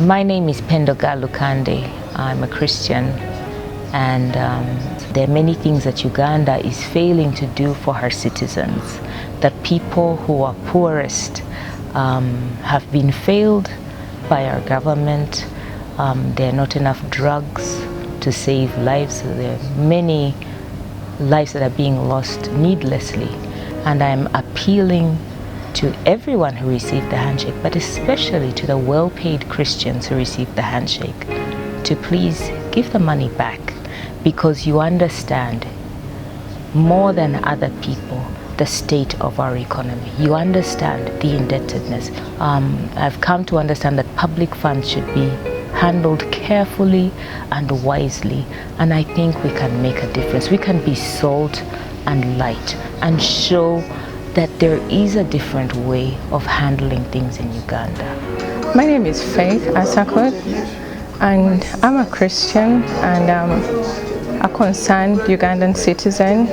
My name is Pendo Galukande. I'm a Christian, and there are many things that Uganda is failing to do for her citizens. The people who are poorest have been failed by our government. There are not enough drugs to save lives. There are many lives that are being lost needlessly. And I'm appealing to everyone who received the handshake, but especially to the well-paid Christians who received the handshake, to please give the money back, because you understand more than other people the state of our economy. You understand the indebtedness. I've come to understand that public funds should be handled carefully and wisely, and I think we can make a difference. We can be salt and light and show that there is a different way of handling things in Uganda. My name is Faith Asakot, and I'm a Christian and a concerned Ugandan citizen,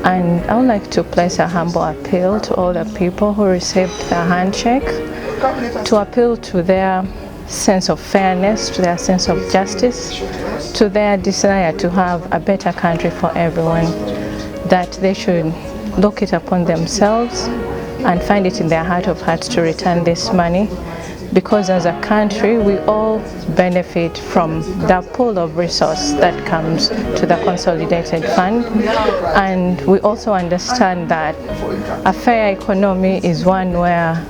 and I would like to place a humble appeal to all the people who received the handshake, to appeal to their sense of fairness, to their sense of justice, to their desire to have a better country for everyone, that they should look it upon themselves and find it in their heart of hearts to return this money, because as a country we all benefit from the pool of resource that comes to the consolidated fund, and we also understand that a fair economy is one where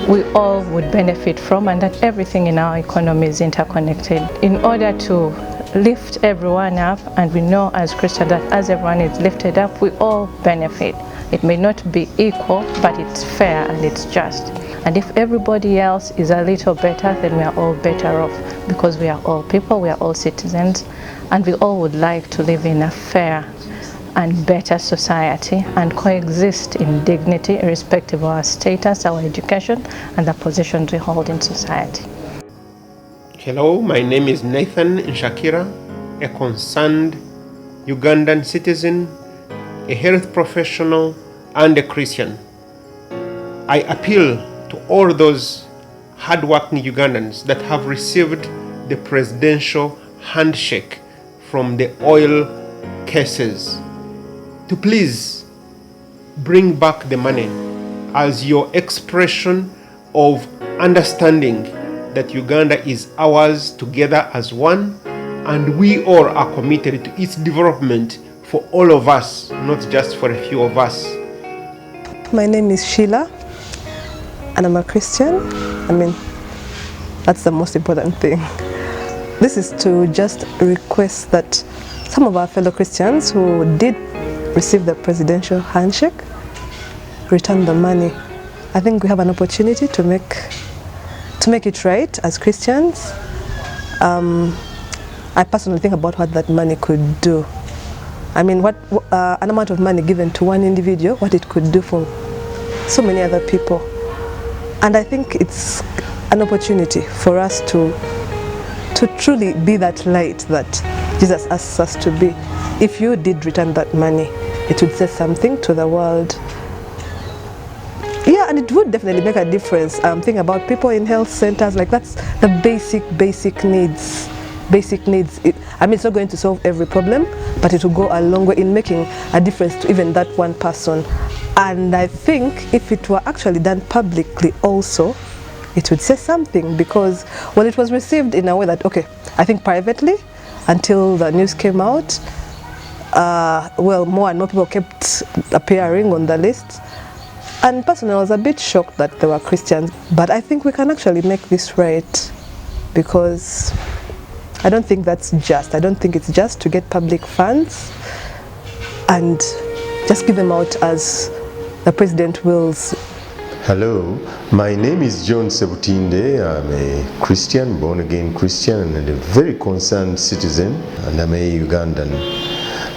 we all would benefit from, and that everything in our economy is interconnected. In order to lift everyone up, and we know as Christians that as everyone is lifted up, we all benefit. It may not be equal, but it's fair and it's just. And if everybody else is a little better, then we are all better off, because we are all people, we are all citizens, and we all would like to live in a fair and better society and coexist in dignity, irrespective of our status, our education, and the positions we hold in society. Hello, my name is Nathan Nshakira, a concerned Ugandan citizen, a health professional, and a Christian. I appeal to all those hardworking Ugandans that have received the presidential handshake from the oil cases to please bring back the money as your expression of understanding that Uganda is ours together as one, and we all are committed to its development for all of us, not just for a few of us. My name is Sheila, and I'm a Christian. That's the most important thing. This is to just request that some of our fellow Christians who did receive the presidential handshake return the money. I think we have an opportunity to make it right as Christians. I personally think about what that money could do. What an amount of money given to one individual, what it could do for so many other people. And I think it's an opportunity for us to truly be that light that Jesus asks us to be. If you did return that money, it would say something to the world. Yeah, and it would definitely make a difference. Think about people in health centers, like that's the basic needs. Basic needs. It's not going to solve every problem, but it will go a long way in making a difference to even that one person. And I think if it were actually done publicly also, it would say something, because it was received in a way that, okay, I think privately, until the news came out, more and more people kept appearing on the list. And personally, I was a bit shocked that they were Christians. But I think we can actually make this right, because I don't think that's just. I don't think it's just to get public funds and just give them out as the president wills. Hello, my name is John Sebutinde. I'm a Christian, born-again Christian, and a very concerned citizen, and I'm a Ugandan.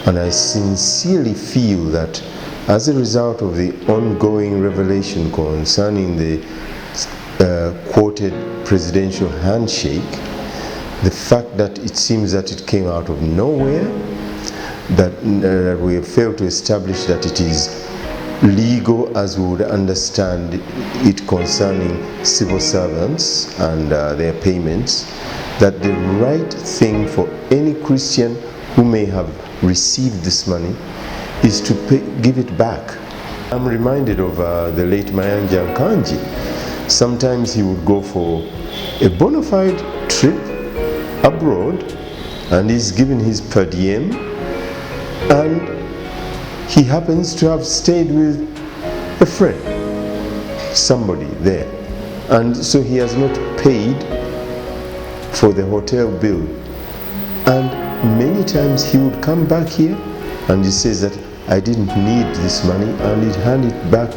And I sincerely feel that as a result of the ongoing revelation concerning the quoted presidential handshake, the fact that it seems that it came out of nowhere, that we have failed to establish that it is legal as we would understand it concerning civil servants and their payments, that the right thing for any Christian who may have received this money is to give it back. I'm reminded of the late Mayanja Nkanji. Sometimes he would go for a bona fide trip abroad and he's given his per diem, and he happens to have stayed with a friend, somebody there, and so he has not paid for the hotel bill. And many times he would come back here and he says that I didn't need this money, and he'd hand it back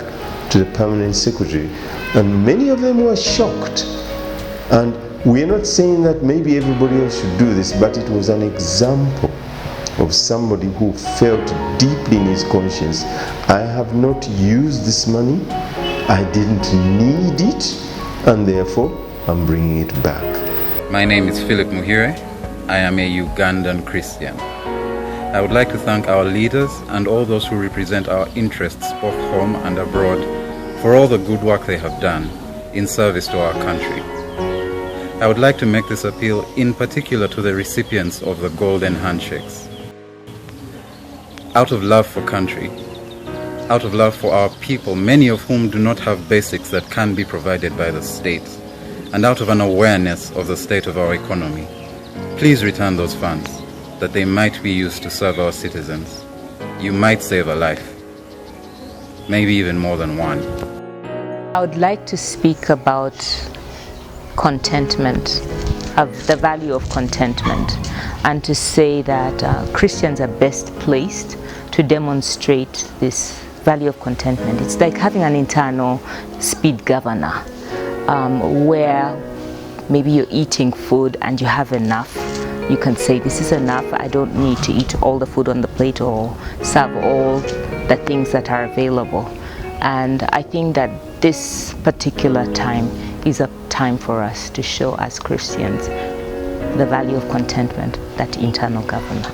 to the permanent secretary. And many of them were shocked. And we're not saying that maybe everybody else should do this, but it was an example of somebody who felt deeply in his conscience, I have not used this money, I didn't need it, and therefore I'm bringing it back. My name is Philip Muhire. I am a Ugandan Christian. I would like to thank our leaders and all those who represent our interests both home and abroad for all the good work they have done in service to our country. I would like to make this appeal in particular to the recipients of the Golden Handshakes. Out of love for country, out of love for our people, many of whom do not have basics that can be provided by the state, and out of an awareness of the state of our economy, please return those funds, that they might be used to serve our citizens. You might save a life, maybe even more than one. I would like to speak about contentment, of the value of contentment, and to say that Christians are best placed to demonstrate this value of contentment. It's like having an internal speed governor where maybe you're eating food and you have enough. You can say, this is enough, I don't need to eat all the food on the plate or serve all the things that are available. And I think that this particular time is a time for us to show as Christians the value of contentment, that internal governor.